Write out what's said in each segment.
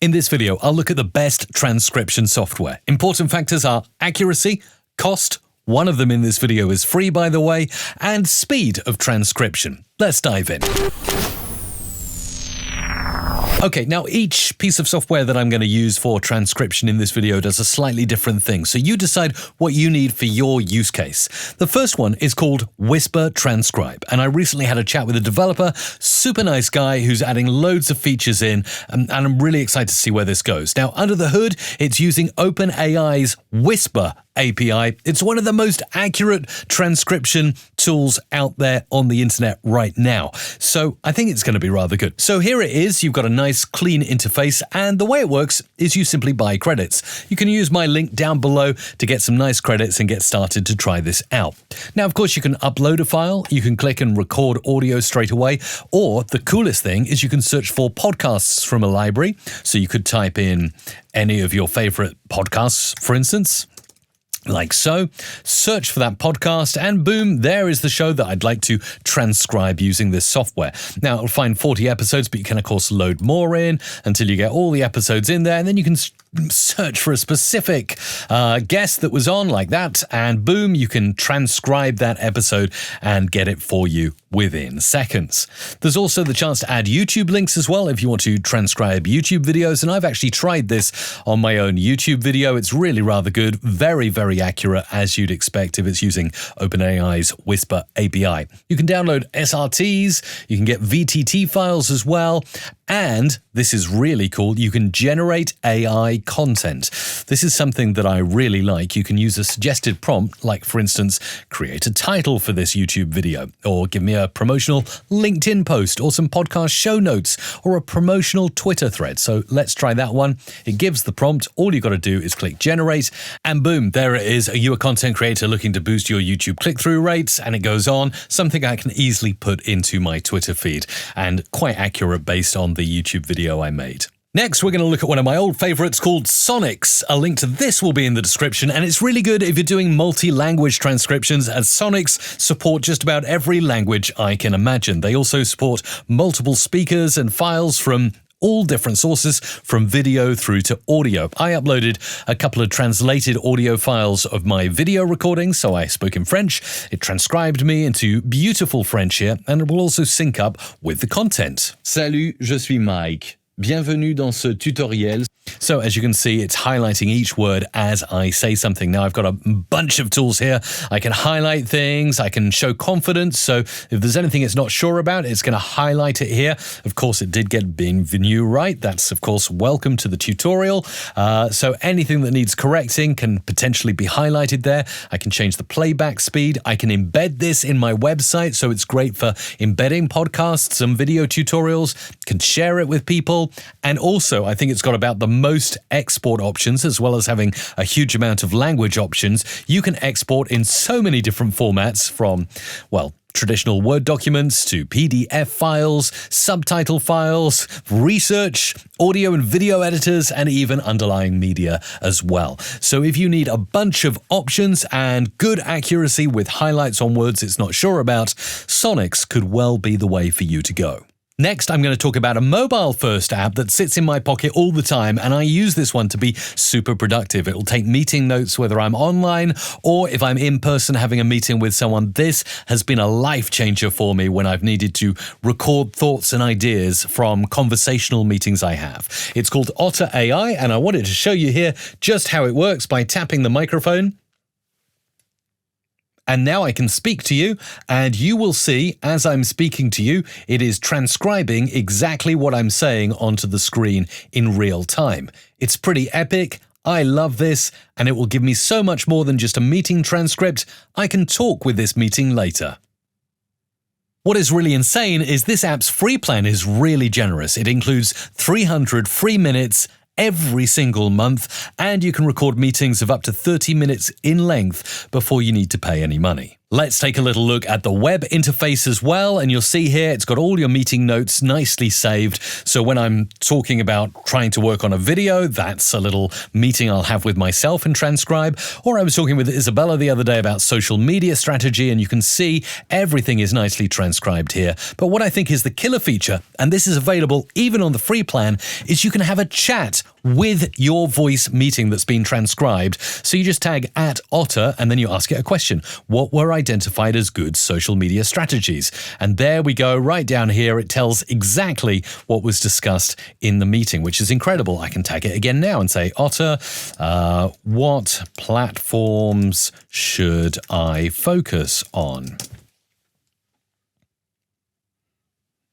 In this video, I'll look at the best transcription software. Important factors are accuracy, cost, one of them in this video is free by the way, and speed of transcription. Let's dive in. Okay, now each piece of software that I'm going to use for transcription in this video does a slightly different thing, so you decide what you need for your use case. The first one is called Whisper Transcribe, and I recently had a chat with a developer, super nice guy who's adding loads of features in, and I'm really excited to see where this goes. Now, under the hood, it's using OpenAI's Whisper API. It's one of the most accurate transcription tools out there on the internet right now. So I think it's going to be rather good. So here it is. You've got a nice clean interface, and the way it works is you simply buy credits. You can use my link down below to get some nice credits and get started to try this out. Now, of course, you can upload a file, you can click and record audio straight away, or the coolest thing is you can search for podcasts from a library. So you could type in any of your favorite podcasts, for instance, like so, search for that podcast, and boom, there is the show that I'd like to transcribe using this software. Now, it'll find 40 episodes, but you can, of course, load more in until you get all the episodes in there, and then you can search for a specific guest that was on like that, and boom, you can transcribe that episode and get it for you within seconds. There's also the chance to add YouTube links as well if you want to transcribe YouTube videos, and I've actually tried this on my own YouTube video. It's really rather good, very, very accurate, as you'd expect if it's using OpenAI's Whisper API. You can download SRTs, you can get VTT files as well, and this is really cool, you can generate AI content. This is something that I really like. You can use a suggested prompt, like for instance, create a title for this YouTube video, or give me a promotional LinkedIn post, or some podcast show notes, or a promotional Twitter thread. So let's try that one. It gives the prompt. All you've got to do is click generate, and boom, there it is. Are you a content creator looking to boost your YouTube click-through rates? And it goes on, something I can easily put into my Twitter feed, and quite accurate based on the YouTube video I made. Next, we're going to look at one of my old favorites called Sonix. A link to this will be in the description, and it's really good if you're doing multi-language transcriptions, as Sonix support just about every language I can imagine. They also support multiple speakers and files from all different sources, from video through to audio. I uploaded a couple of translated audio files of my video recordings, so I spoke in French. It transcribed me into beautiful French here, and it will also sync up with the content. Salut, je suis Mike. Bienvenue dans ce tutoriel. So as you can see, it's highlighting each word as I say something. Now I've got a bunch of tools here. I can highlight things, I can show confidence. So if there's anything it's not sure about, it's going to highlight it here. Of course, it did get bienvenue right. That's, of course, welcome to the tutorial. So anything that needs correcting can potentially be highlighted there. I can change the playback speed. I can embed this in my website. So it's great for embedding podcasts and video tutorials. Can share it with people. And also, I think it's got about the most export options, as well as having a huge amount of language options. You can export in so many different formats, from, well, traditional Word documents to PDF files, subtitle files, research, audio and video editors, and even underlying media as well. So if you need a bunch of options and good accuracy with highlights on words it's not sure about, Sonix could well be the way for you to go. Next, I'm going to talk about a mobile-first app that sits in my pocket all the time, and I use this one to be super productive. It will take meeting notes whether I'm online or if I'm in person having a meeting with someone. This has been a life changer for me when I've needed to record thoughts and ideas from conversational meetings I have. It's called Otter AI, and I wanted to show you here just how it works by tapping the microphone. And now I can speak to you, and you will see, as I'm speaking to you, it is transcribing exactly what I'm saying onto the screen in real time. It's pretty epic. I love this, and it will give me so much more than just a meeting transcript. I can talk with this meeting later. What is really insane is this app's free plan is really generous. It includes 300 free minutes every single month, and you can record meetings of up to 30 minutes in length before you need to pay any money. Let's take a little look at the web interface as well, and you'll see here it's got all your meeting notes nicely saved. So when I'm talking about trying to work on a video, that's a little meeting I'll have with myself in Transcribe. Or I was talking with Isabella the other day about social media strategy, and you can see everything is nicely transcribed here. But what I think is the killer feature, and this is available even on the free plan, is you can have a chat with your voice meeting that's been transcribed. So you just tag @Otter and then you ask it a question. What were identified as good social media strategies? And there we go, right down here, it tells exactly what was discussed in the meeting, which is incredible. I can tag it again now and say, Otter, what platforms should I focus on?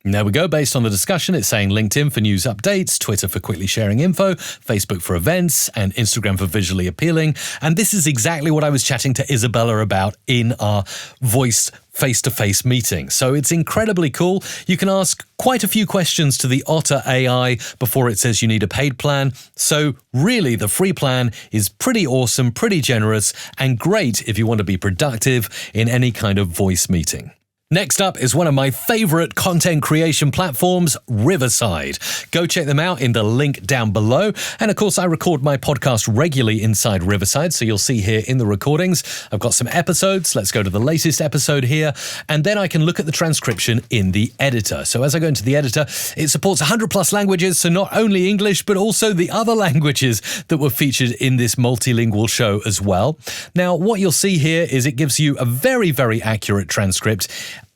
And there we go. Based on the discussion, it's saying LinkedIn for news updates, Twitter for quickly sharing info, Facebook for events, and Instagram for visually appealing. And this is exactly what I was chatting to Isabella about in our voice face-to-face meeting. So it's incredibly cool. You can ask quite a few questions to the Otter AI before it says you need a paid plan. So really, the free plan is pretty awesome, pretty generous, and great if you want to be productive in any kind of voice meeting. Next up is one of my favorite content creation platforms, Riverside. Go check them out in the link down below. And of course, I record my podcast regularly inside Riverside, so you'll see here in the recordings, I've got some episodes. Let's go to the latest episode here, and then I can look at the transcription in the editor. So as I go into the editor, it supports 100 plus languages, so not only English, but also the other languages that were featured in this multilingual show as well. Now, what you'll see here is it gives you a very, very accurate transcript.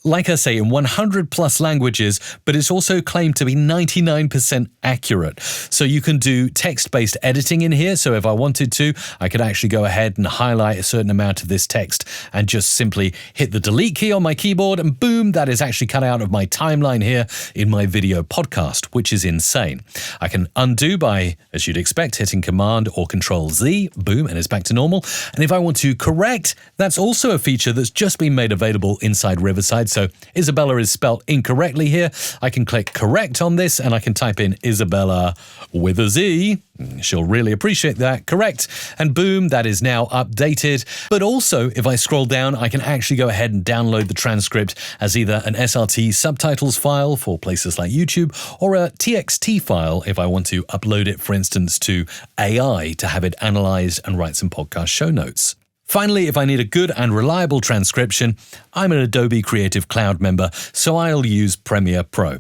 Like I say, in 100 plus languages, but it's also claimed to be 99% accurate. So you can do text-based editing in here. So if I wanted to, I could actually go ahead and highlight a certain amount of this text and just simply hit the delete key on my keyboard, and boom, that is actually cut out of my timeline here in my video podcast, which is insane. I can undo by, as you'd expect, hitting Command or Control Z, boom, and it's back to normal. And if I want to correct, that's also a feature that's just been made available inside Riverside. So Isabella is spelt incorrectly here. I can click correct on this and I can type in Isabella with a Z. She'll really appreciate that. Correct. And boom, that is now updated. But also, if I scroll down, I can actually go ahead and download the transcript as either an SRT subtitles file for places like YouTube or a TXT file if I want to upload it, for instance, to AI to have it analyzed and write some podcast show notes. Finally, if I need a good and reliable transcription, I'm an Adobe Creative Cloud member, so I'll use Premiere Pro.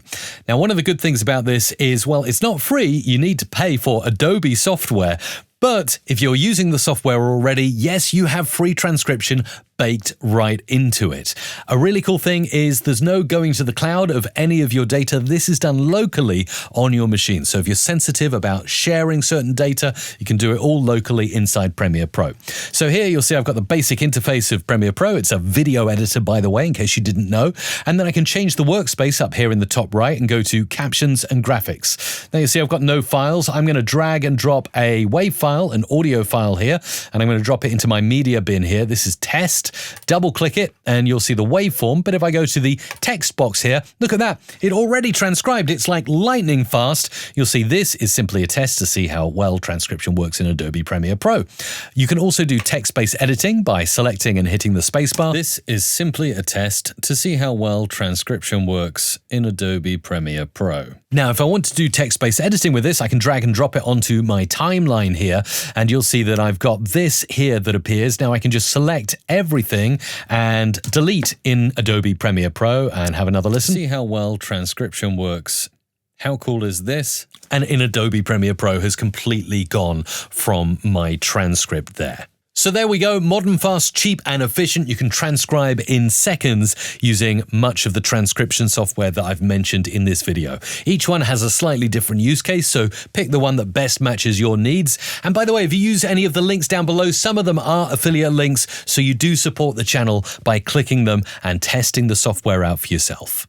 Now, one of the good things about this is, well, it's not free. You need to pay for Adobe software. But if you're using the software already, yes, you have free transcription baked right into it. A really cool thing is there's no going to the cloud of any of your data. This is done locally on your machine. So if you're sensitive about sharing certain data, you can do it all locally inside Premiere Pro. So here you'll see I've got the basic interface of Premiere Pro. It's a video editor, by the way, in case you didn't know. And then I can change the workspace up here in the top right and go to captions and graphics. Now you see I've got no files. I'm going to drag and drop a WAV file, an audio file here, and I'm going to drop it into my media bin here. This is test. Double click it and you'll see the waveform. But if I go to the text box here, look at that. It already transcribed. It's like lightning fast. You'll see this is simply a test to see how well transcription works in Adobe Premiere Pro. You can also do text-based editing by selecting and hitting the spacebar. This is simply a test to see how well transcription works in Adobe Premiere Pro. Now, if I want to do text-based editing with this, I can drag and drop it onto my timeline here, and you'll see that I've got this here that appears. Now I can just select everything and delete in Adobe Premiere Pro and have another listen. See how well transcription works. How cool is this? And in Adobe Premiere Pro has completely gone from my transcript there. So there we go, modern, fast, cheap and efficient. You can transcribe in seconds using much of the transcription software that I've mentioned in this video. Each one has a slightly different use case, so pick the one that best matches your needs. And by the way, if you use any of the links down below, some of them are affiliate links, so you do support the channel by clicking them and testing the software out for yourself.